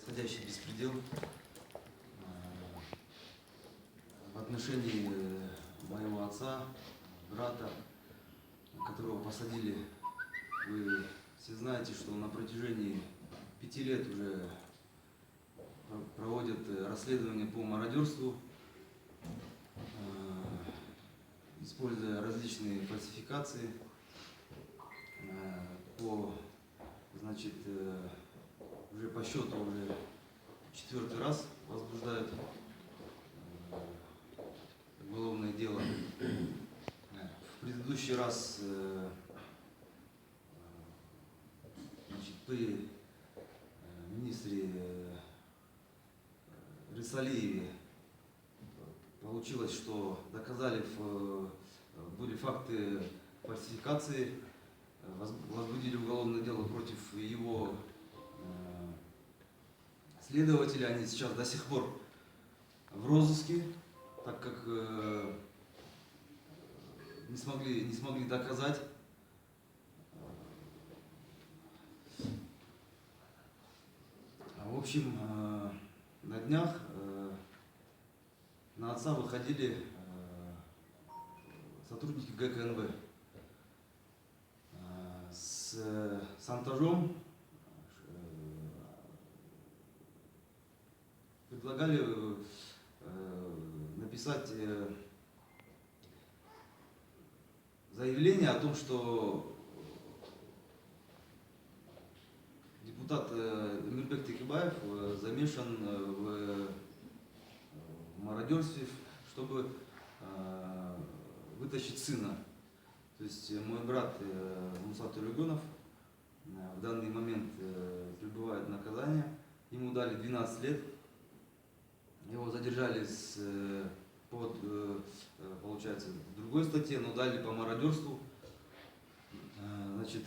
происходящий беспредел в отношении моего отца, брата, которого посадили. Вы все знаете, что на протяжении 5 лет уже проводят расследование по мародерству, используя различные фальсификации, значит, уже по счету уже 4-й раз возбуждают уголовное дело. В предыдущий раз значит, при министре Рысалиеве получилось, что были факты фальсификации, возбудили уголовное дело против его следователя. Они сейчас до сих пор в розыске, так как не смогли доказать. В общем, на днях на отца выходили сотрудники ГКНВ с шантажом, предлагали написать заявление о том, что депутат Эмирбек Текебаев замешан в мародерстве, чтобы вытащить сына. То есть мой брат Муса Тулюгонов в данный момент пребывает в наказании. Ему дали 12 лет. Его задержали получается, в другой статье, но дали по мародерству. Значит,